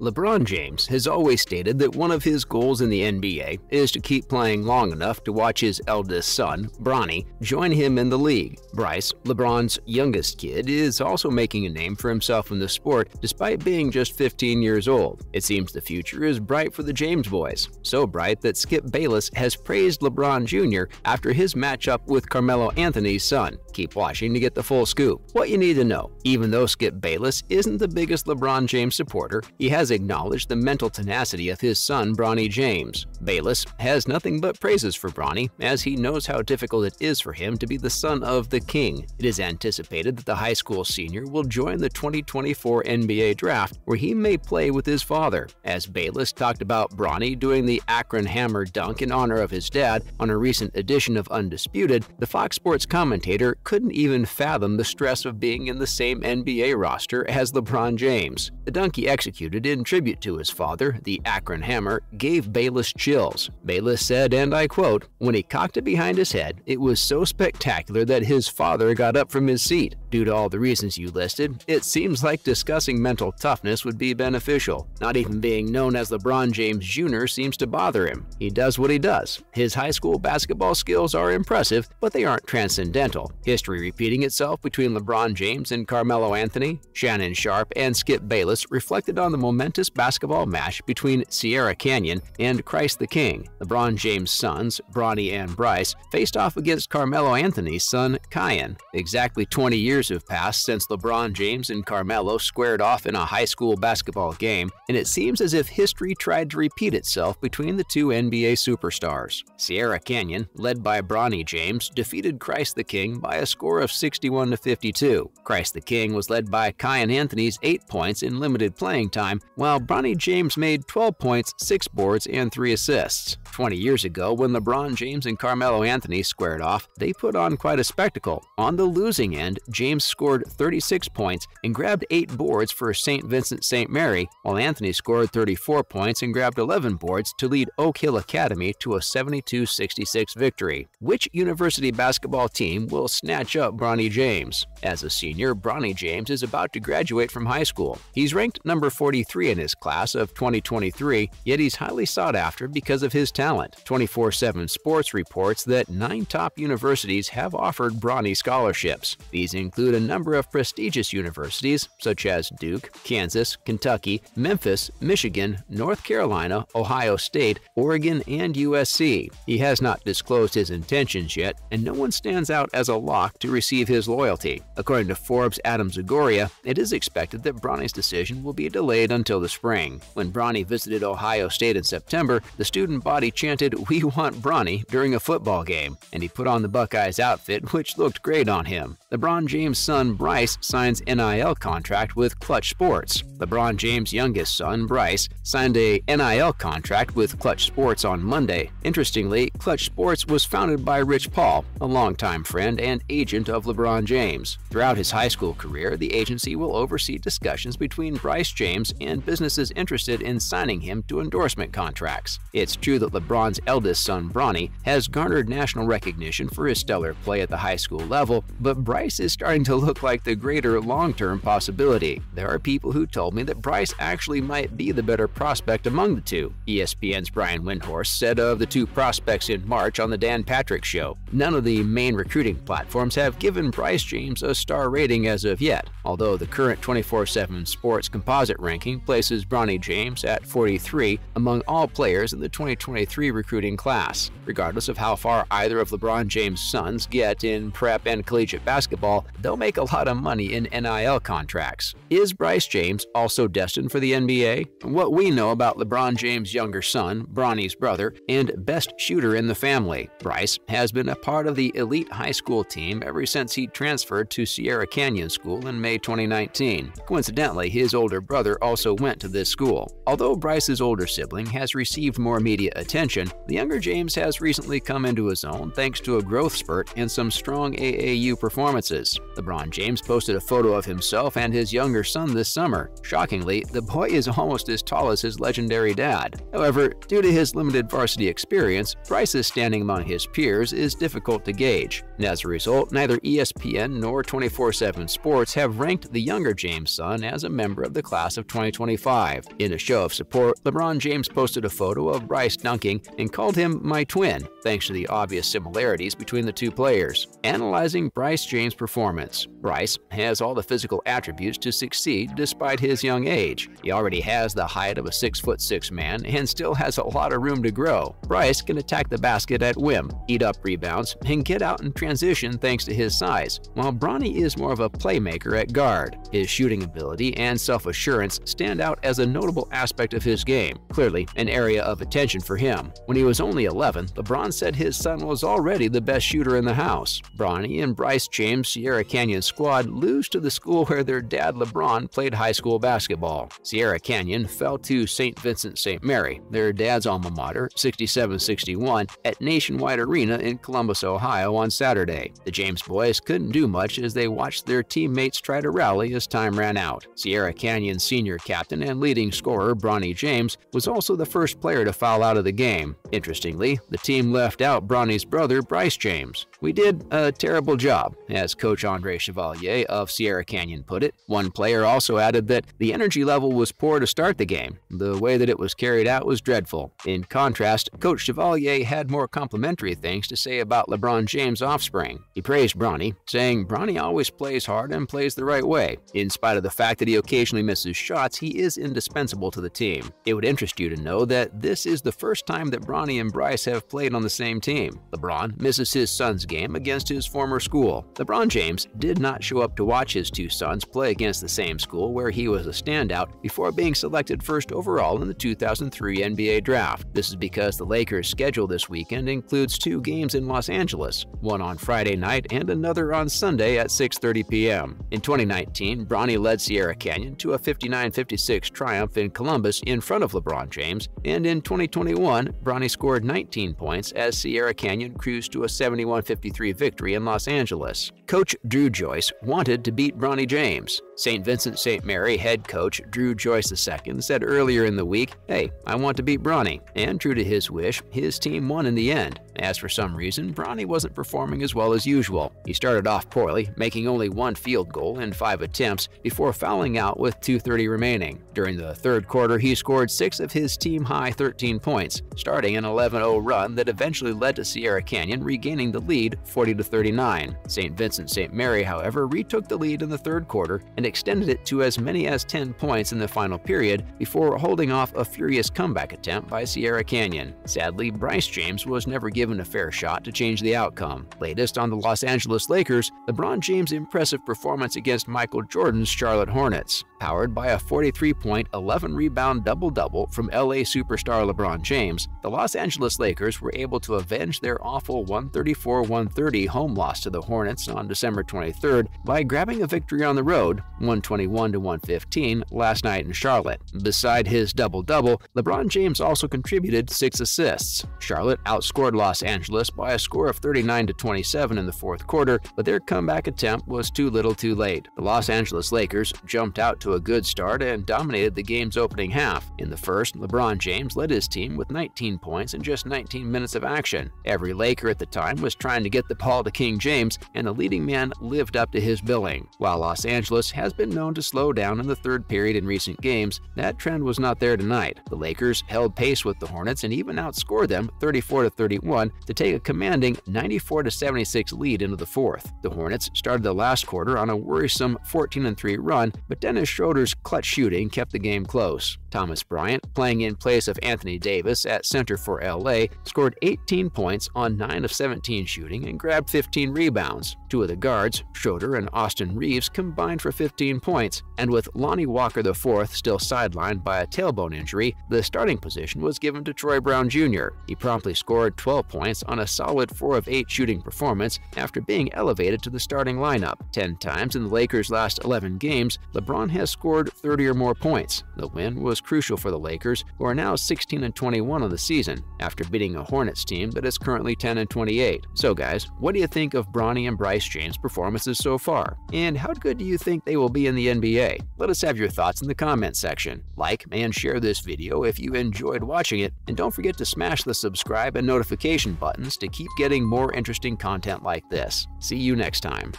LeBron James has always stated that one of his goals in the NBA is to keep playing long enough to watch his eldest son, Bronny, join him in the league. Bryce, LeBron's youngest kid, is also making a name for himself in the sport despite being just 15 years old. It seems the future is bright for the James boys, so bright that Skip Bayless has praised LeBron Jr. after his matchup with Carmelo Anthony's son. Keep watching to get the full scoop. What you need to know: even though Skip Bayless isn't the biggest LeBron James supporter, he has acknowledged the mental tenacity of his son Bronny James. Bayless has nothing but praises for Bronny, as he knows how difficult it is for him to be the son of the king. It is anticipated that the high school senior will join the 2024 NBA draft, where he may play with his father. As Bayless talked about Bronny doing the Akron Hammer dunk in honor of his dad on a recent edition of Undisputed, the Fox Sports commentator couldn't even fathom the stress of being in the same NBA roster as LeBron James. The dunk he executed in tribute to his father, the Akron Hammer, gave Bayless chills. Bayless said, and I quote, "When he cocked it behind his head, it was so spectacular that his father got up from his seat. Due to all the reasons you listed, it seems like discussing mental toughness would be beneficial. Not even being known as LeBron James Jr. seems to bother him. He does what he does. His high school basketball skills are impressive, but they aren't transcendental. History repeating itself between LeBron James and Carmelo Anthony, Shannon Sharpe, and Skip Bayless reflected on the momentous basketball match between Sierra Canyon and Christ the King. LeBron James' sons, Bronny and Bryce, faced off against Carmelo Anthony's son, Kiyan. Exactly 20 years have passed since LeBron James and Carmelo squared off in a high school basketball game, and it seems as if history tried to repeat itself between the two NBA superstars. Sierra Canyon, led by Bronny James, defeated Christ the King by a score of 61-52. Christ the King was led by Kiyan Anthony's 8 points in limited playing time, while Bronny James made 12 points, 6 boards, and 3 assists. 20 years ago, when LeBron James and Carmelo Anthony squared off, they put on quite a spectacle. On the losing end, James scored 36 points and grabbed 8 boards for St. Vincent St. Mary, while Anthony scored 34 points and grabbed 11 boards to lead Oak Hill Academy to a 72-66 victory. Which university basketball team will snatch up Bronny James? As a senior, Bronny James is about to graduate from high school. He's ranked number 43 in his class of 2023, yet he's highly sought after because of his talent. 24/7 Sports reports that 9 top universities have offered Bronny scholarships. These include a number of prestigious universities such as Duke, Kansas, Kentucky, Memphis, Michigan, North Carolina, Ohio State, Oregon, and USC. He has not disclosed his intentions yet, and no one stands out as a lock to receive his loyalty. According to Forbes' Adam Zagoria, it is expected that Bronny's decision will be delayed until the spring. When Bronny visited Ohio State in September, the student body chanted, "We want Bronny," during a football game, and he put on the Buckeyes outfit, which looked great on him. LeBron James' son Bryce signs NIL contract with Clutch Sports. LeBron James' youngest son, Bryce, signed a NIL contract with Clutch Sports on Monday. Interestingly, Clutch Sports was founded by Rich Paul, a longtime friend and agent of LeBron James. Throughout his high school career, the agency will oversee discussions between Bryce James and businesses interested in signing him to endorsement contracts. It's true that LeBron's eldest son, Bronny, has garnered national recognition for his stellar play at the high school level, but Bryce is starting to look like the greater long-term possibility. There are people who told me that Bryce actually might be the better prospect among the two. ESPN's Brian Windhorst said of the two prospects in March on the Dan Patrick Show, "None of the main recruiting platforms have given Bryce James a star rating as of yet, although the current 24/7 Sports composite ranking places Bronny James at 43 among all players in the 2023 recruiting class. Regardless of how far either of LeBron James' sons get in prep and collegiate basketball, they'll make a lot of money in NIL contracts. Is Bryce James also destined for the NBA? What we know about LeBron James' younger son, Bronny's brother, and best shooter in the family, Bryce has been a part of the elite high school team ever since he transferred to Sierra Canyon School in May 2019. Coincidentally, his older brother also went to this school. Although Bryce's older sibling has received more media attention, the younger James has recently come into his own thanks to a growth spurt and some strong AAU performances. LeBron James posted a photo of himself and his younger son this summer. Shockingly, the boy is almost as tall as his legendary dad. However, due to his limited varsity experience, Bryce's standing among his peers is difficult to gauge. And as a result, neither ESPN nor 24/7 Sports have ranked the younger James' son as a member of the class of 2025. In a show of support, LeBron James posted a photo of Bryce dunking and called him "my twin," thanks to the obvious similarities between the two players. Analyzing Bryce James' performance, Bryce has all the physical attributes to succeed despite his young age. He already has the height of a 6'6" man and still has a lot of room to grow. Bryce can attack the basket at whim, eat up rebounds, and get out in transition thanks to his size, while Bronny is more of a playmaker at guard. His shooting ability and self-assurance stand out as a notable aspect of his game, clearly an area of attention for him. When he was only 11, LeBron said his son was already the best shooter in the house. Bronny and Bryce James' Sierra Canyon squad lose to the school where their dad LeBron played high school basketball. Sierra Canyon fell to St. Vincent St. Mary, their dad's alma mater, 67-61, at Nationwide Arena in Columbus, Ohio on Saturday. The James boys couldn't do much as they watched their teammates try to rally as time ran out. Sierra Canyon's senior captain and leading scorer Bronny James was also the first player to foul out of the game. Interestingly, the team left out Bronny's brother Bryce James. "We did a terrible job," as coach Andre Chevalier of Sierra Canyon put it. One player also added that the energy level was poor to start the game. The way that it was carried out was dreadful. In contrast, Coach Chevalier had more complimentary things to say about LeBron James' offspring. He praised Bronny, saying Bronny always plays hard and plays the right way. In spite of the fact that he occasionally misses shots, he is indispensable to the team. It would interest you to know that this is the first time that Bronny and Bryce have played on the same team. LeBron misses his son's game against his former school. LeBron James did not show up to watch his two sons play against the same school where he was a standout before being selected first overall in the 2003 NBA Draft. This is because the Lakers' schedule this weekend includes two games in Los Angeles, one on Friday night and another on Sunday at 6:30 p.m. In 2019, Bronny led Sierra Canyon to a 59-56 triumph in Columbus in front of LeBron James, and in 2021, Bronny scored 19 points as Sierra Canyon cruised to a 71-53 victory in Los Angeles. Coach Drew Joyce wanted to beat Bronny James. St. Vincent St. Mary head coach Drew Joyce II said earlier in the week, "Hey, I want to beat Bronny," and true to his wish, his team won in the end. As for some reason, Bronny wasn't performing as well as usual. He started off poorly, making only one field goal in 5 attempts before fouling out with 2:30 remaining. During the third quarter, he scored 6 of his team-high 13 points, starting an 11-0 run that eventually led to Sierra Canyon regaining the lead 40-39. St. Vincent St. Mary, however, retook the lead in the third quarter and extended it to as many as 10 points in the final period before holding off a furious comeback attempt by Sierra Canyon. Sadly, Bryce James was never given a fair shot to change the outcome. Latest on the Los Angeles Lakers, LeBron James' impressive performance against Michael Jordan's Charlotte Hornets. Powered by a 43-point, 11-rebound double-double from LA superstar LeBron James, the Los Angeles Lakers were able to avenge their awful 134-130 home loss to the Hornets on December 23rd by grabbing a victory on the road, 121-115, last night in Charlotte. Beside his double-double, LeBron James also contributed 6 assists. Charlotte outscored Los Angeles by a score of 39-27 in the fourth quarter, but their comeback attempt was too little too late. The Los Angeles Lakers jumped out to a good start and dominated the game's opening half. In the first, LeBron James led his team with 19 points in just 19 minutes of action. Every Laker at the time was trying to get the ball to King James, and the leading man lived up to his billing. While Los Angeles has been known to slow down in the third period in recent games, that trend was not there tonight. The Lakers held pace with the Hornets and even outscored them 34-31 to take a commanding 94-76 lead into the fourth. The Hornets started the last quarter on a worrisome 14-3 run, but Dennis Schroeder's clutch shooting kept the game close. Thomas Bryant, playing in place of Anthony Davis at center for LA, scored 18 points on 9 of 17 shooting and grabbed 15 rebounds. Two of the guards, Schroeder and Austin Reeves, combined for 15 points, and with Lonnie Walker IV still sidelined by a tailbone injury, the starting position was given to Troy Brown Jr. He promptly scored 12 points on a solid 4 of 8 shooting performance after being elevated to the starting lineup. 10 times in the Lakers' last 11 games, LeBron has has scored 30 or more points. The win was crucial for the Lakers, who are now 16-21 on the season, after beating a Hornets team that is currently 10-28. So guys, what do you think of Bronny and Bryce James' performances so far? And how good do you think they will be in the NBA? Let us have your thoughts in the comments section. Like and share this video if you enjoyed watching it, and don't forget to smash the subscribe and notification buttons to keep getting more interesting content like this. See you next time.